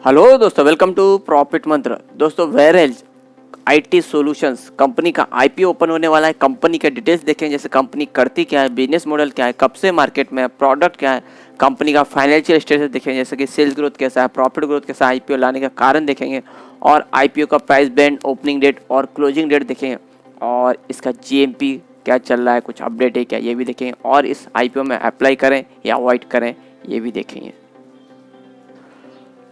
Hello दोस्तों, welcome to profit मंत्र। दोस्तों, वेरेज आईटी सॉल्यूशंस कंपनी का आईपीओ ओपन होने वाला है। कंपनी के डिटेल्स देखें, जैसे कंपनी करती क्या है, बिजनेस मॉडल क्या है, कब से मार्केट में है, प्रोडक्ट क्या है, कंपनी का फाइनेंशियल स्टेटस देखेंगे, जैसे कि सेल्स ग्रोथ कैसा है, प्रॉफिट ग्रोथ कैसा है, आईपीओ लाने का कारण देखेंगे, और आईपीओ का प्राइस बैंड, ओपनिंग डेट और क्लोजिंग डेट देखेंगे, और इसका जीएमपी क्या चल रहा है, कुछ अपडेट है क्या, ये भी देखेंगे, और इस आईपीओ में अप्लाई करें या अवॉइड करें, ये भी देखेंगे।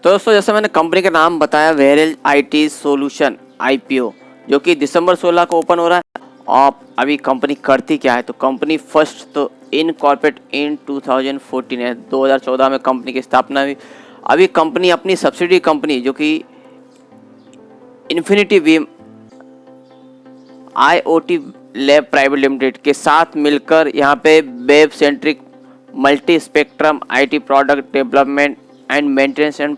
तो दोस्तों, जैसे मैंने कंपनी का नाम बताया, वेरेज आईटी सॉल्यूशन आईपीओ, जो कि दिसंबर 16 को ओपन हो रहा है। और अभी कंपनी करती क्या है, तो कंपनी फर्स्ट तो इनकॉर्पोरेट इन 2014 है, 2014 में कंपनी की स्थापना हुई। अभी कंपनी अपनी सब्सिडी कंपनी जो कि Infinity Beam IoT lab private limited के साथ मिलकर यहाँ पे web centric multi spectrum IT product development and maintenance and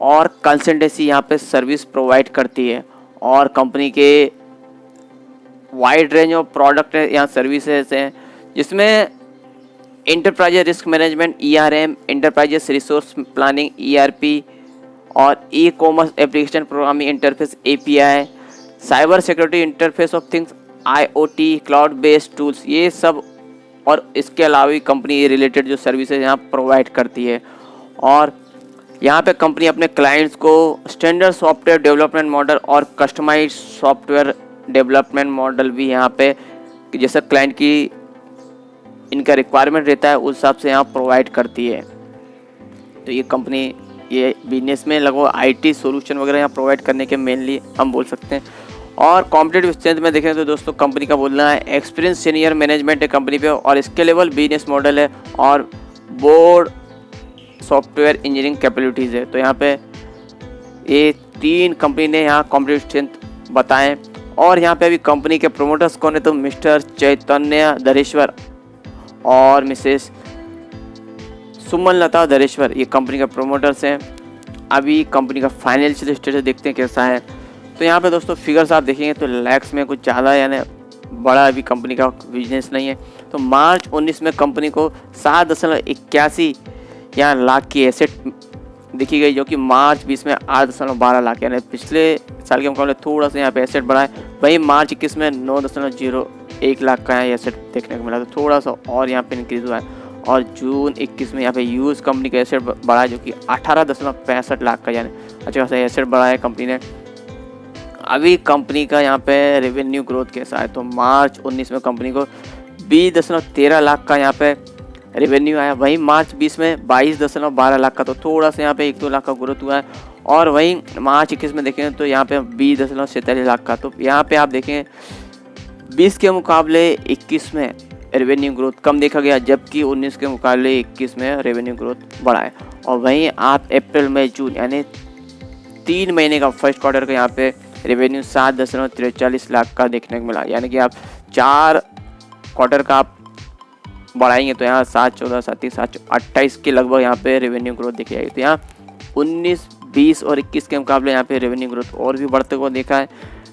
और कंसल्टेंसी यहाँ पे सर्विस प्रोवाइड करती है। और कंपनी के वाइड रेंज ऑफ प्रोडक्ट यहाँ सर्विसेज हैं, जिसमें enterprise risk management ERM, enterprise resource planning ERP, और ecommerce application programming interface API, cyber security interface of things IoT, cloud based tools, ये सब। और इसके अलावा भी कंपनी रिलेटेड जो सर्विसेज यहाँ प्रोवाइड करती है। और यहाँ पे कंपनी अपने क्लाइंट्स को स्टैंडर्ड सॉफ्टवेयर डेवलपमेंट मॉडल और कस्टमाइज सॉफ्टवेयर डेवलपमेंट मॉडल भी यहाँ पे, जैसे क्लाइंट की इनका रिक्वायरमेंट रहता है उस हिसाब से यहाँ प्रोवाइड करती है। तो ये कंपनी ये बिजनेस में लगभग आईटी सॉल्यूशन वगैरह यहाँ प्रोवाइड करने के मेनली हम बोल सकते हैं। और कॉम्पिटेटिव स्ट्रेंथ में देखें तो दोस्तों, कंपनी का बोलना है एक्सपीरियंस सीनियर मैनेजमेंट है कंपनी पे, और स्केलेबल बिजनेस मॉडल है, और बोर्ड सॉफ्टवेयर इंजीनियरिंग कैपेबिलिटीज़ है। तो यहाँ पे ये तीन कंपनी ने यहाँ कॉम्पिटेटिव स्ट्रेंथ बताएं। और यहाँ पे अभी कंपनी के प्रोमोटर्स कौन है, तो मिस्टर चैतन्य धरेश्वर और मिसेस सुमन लता धरेश्वर, ये कंपनी के प्रोमोटर्स हैं। अभी कंपनी का फाइनेंशियल स्टेटस देखते हैं कैसा है। तो यहाँ पे दोस्तों फिगर्स आप देखेंगे तो लैक्स में कुछ ज़्यादा यानी बड़ा अभी कंपनी का बिजनेस नहीं है। तो मार्च 19 में कंपनी को 7.81 यहाँ लाख की एसेट देखी गई, जो कि मार्च 20 में 8.12 लाख, यानी पिछले साल के मुकाबले थोड़ा सा यहाँ पे एसेट बढ़ा है। वहीं मार्च 21 में 9.01 लाख का यहाँ एसेट देखने को मिला, तो थोड़ा सा और यहाँ पे इंक्रीज हुआ है। और जून 21 में यहाँ पे यूज कंपनी का एसेट बढ़ा है, जो कि 18.65 लाख का, यानी अच्छा खासा एसेट बढ़ा है कंपनी ने। अभी कंपनी का यहाँ पे रेवेन्यू ग्रोथ कैसा है, तो मार्च 19 में कंपनी को 20.13 लाख का यहाँ पे रेवेन्यू आया। वहीं मार्च 20 में 22.12 लाख का, तो थोड़ा सा यहाँ पे 1-2 लाख का ग्रोथ हुआ है। और वहीं मार्च 21 में देखें तो यहाँ पे 20.47 लाख का, तो यहाँ पे आप देखें 20 के मुकाबले 21 में रेवेन्यू ग्रोथ कम देखा गया, जबकि 19 के मुकाबले 21 में रेवेन्यू ग्रोथ बढ़ा है। और वहीं आप अप्रैल मई जून यानी 3 महीने का फर्स्ट क्वार्टर का यहाँ पे रेवेन्यू 7.43 लाख का देखने को मिला, यानी कि आप 4 क्वार्टर का आप बढ़ाएंगे तो यहाँ 7, 14, 37, 7, 28 के लगभग यहाँ पे रेवेन्यू ग्रोथ देखी जाएगी। तो यहाँ 19, 20 और 21 के मुकाबले यहाँ पे रेवेन्यू ग्रोथ और भी बढ़ते हुए देखा है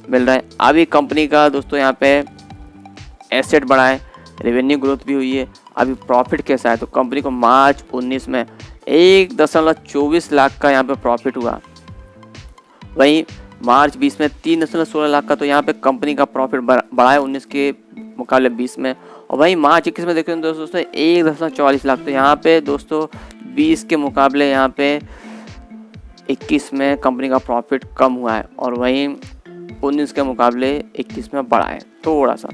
मिल रहा है। अभी कंपनी का दोस्तों यहाँ पे एसेट बढ़ा है, रेवेन्यू ग्रोथ भी हुई है। अभी प्रॉफिट कैसा है, तो कंपनी को मार्च 19 में 1.24 लाख का यहाँ पे प्रॉफिट हुआ। वहीं मार्च 20 में 3.16 लाख का, तो यहाँ पे कंपनी का प्रॉफिट बढ़ा है 19 के मुकाबले 20 में। और वहीं मार्च 21 में देखें तो दोस्तों 1.44 लाख, तो यहाँ पे दोस्तों 20 के मुकाबले यहाँ पे 21 में कंपनी का प्रॉफिट कम हुआ है, और वहीं 19 के मुकाबले 21 में बढ़ा है थोड़ा सा।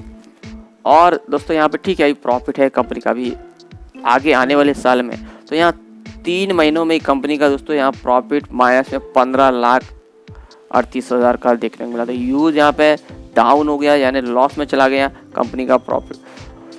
और दोस्तों यहाँ पे ठीक है, प्रॉफिट है कंपनी का भी आगे आने वाले साल में। तो यहाँ 3 महीनों में कंपनी का दोस्तों यहाँ प्रॉफिट माइनस में 15,38,000 का देखने को मिला। तो यूज यहाँ पे डाउन हो गया, यानी लॉस में चला गया कंपनी का प्रॉफिट,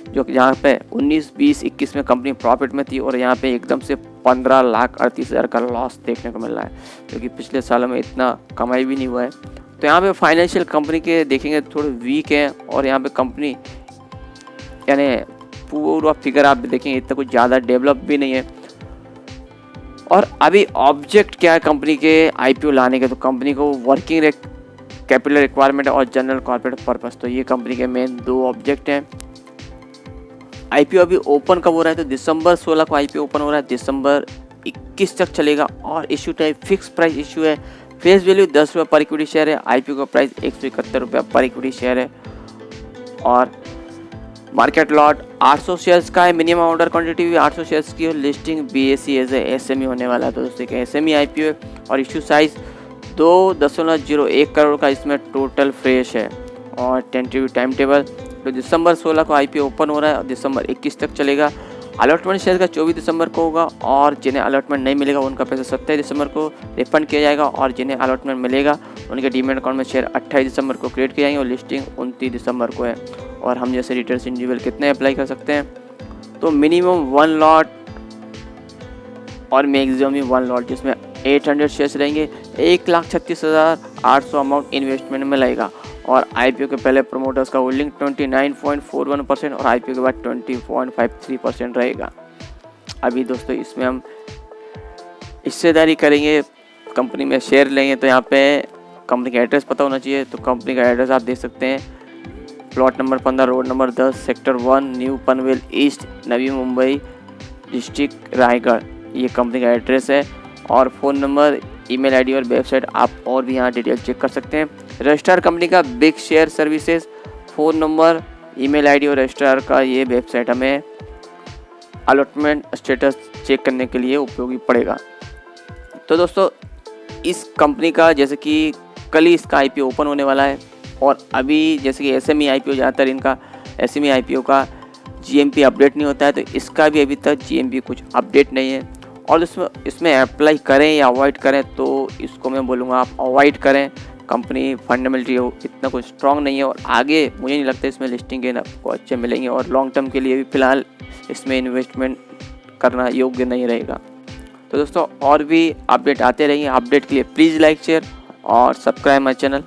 जो कि यहाँ पे 19, 20, 21 में कंपनी प्रॉफिट में थी, और यहाँ पे एकदम से 15,38,000 का लॉस देखने को मिल रहा है, क्योंकि पिछले सालों में इतना कमाई भी नहीं हुआ है। तो यहाँ पे फाइनेंशियल कंपनी के देखेंगे थोड़े वीक हैं, और यहाँ पे कंपनी यानी पूरा फिगर आप देखेंगे इतना कुछ ज़्यादा डेवलप भी नहीं है। और अभी ऑब्जेक्ट क्या है कंपनी के आईपीओ लाने के, तो कंपनी को वर्किंग कैपिटल रिक्वायरमेंट और जनरल कॉर्पोरेट पर्पस, तो ये कंपनी के मेन 2 ऑब्जेक्ट हैं। आईपीओ अभी ओपन कब हो रहा है, तो दिसंबर 16 को आईपीओ ओपन हो रहा है, दिसंबर 21 तक चलेगा और issue type fix price issue है। फेस वैल्यू 10 रुपये पर इक्विटी शेयर है। IPO का प्राइस 171 रुपये पर इक्विटी शेयर है और मार्केट लॉट 800 शेयर्स का है। मिनिमम ऑर्डर क्वांटिटी भी 800 शेयर्स की है। Listing BSE as a SME होने वाला है, तो दोस्तों एक SME IPO है और इशू साइज 2.01 करोड़ का इसमें टोटल फ्रेश है। और टेंटेटिव टाइम टेबल तो दिसंबर 16 को IPO ओपन हो रहा है और दिसंबर 21 तक चलेगा। अलॉटमेंट शेयर का 24 दिसंबर को होगा और जिन्हें अलॉटमेंट नहीं मिलेगा उनका पैसा 27 दिसंबर को रिफंड किया जाएगा और जिन्हें अलॉटमेंट मिलेगा उनके डीमैट अकाउंट में शेयर 28 दिसंबर को क्रिएट किए जाएंगे और लिस्टिंग 29 दिसंबर को है। और हम जैसे रिटेलर्स इंडिविजुअल कितने अप्लाई कर सकते हैं, तो मिनिमम 1 लॉट और मैक्सिमम 1 लॉट जिसमें 800 शेयर्स रहेंगे। 1,36,800 अमाउंट इन्वेस्टमेंट में लगेगा और IPO के पहले प्रमोटर्स का होल्डिंग 29.41% और IPO के बाद 20.53% रहेगा। अभी दोस्तों इसमें हम हिस्सेदारी करेंगे, कंपनी में शेयर लेंगे, तो यहाँ पे कंपनी का एड्रेस पता होना चाहिए। तो कंपनी का एड्रेस आप देख सकते हैं, plot number 15 road number 10 sector 1 new Panvel east Navi Mumbai district Raigad, ये कंपनी का एड्रेस है। और फ़ोन नंबर, ईमेल आईडी और वेबसाइट आप और भी यहाँ डिटेल चेक कर सकते हैं। रजिस्ट्रार कंपनी का big share services, phone number, email ID और रजिस्ट्रार का ये वेबसाइट हमें अलॉटमेंट स्टेटस चेक करने के लिए उपयोगी पड़ेगा। तो दोस्तों इस कंपनी का जैसे कि कल ही इसका IPO ओपन होने वाला है और अभी जैसे कि SME IPO ज़्यादातर इनका SME IPO का GMP अपडेट नहीं होता है, तो इसका भी अभी तक GMP कुछ अपडेट नहीं है। और इसमें अप्लाई करें या अवॉइड करें, तो इसको मैं बोलूँगा आप अवॉइड करें। कंपनी फंडामेंटली इतना कुछ स्ट्रॉन्ग नहीं है और आगे मुझे नहीं लगता इसमें लिस्टिंग गेन आपको अच्छे मिलेंगे और लॉन्ग टर्म के लिए भी फ़िलहाल इसमें इन्वेस्टमेंट करना योग्य नहीं रहेगा। तो दोस्तों और भी अपडेट आते रहेंगे। अपडेट के लिए प्लीज़ लाइक शेयर और सब्सक्राइब माई चैनल।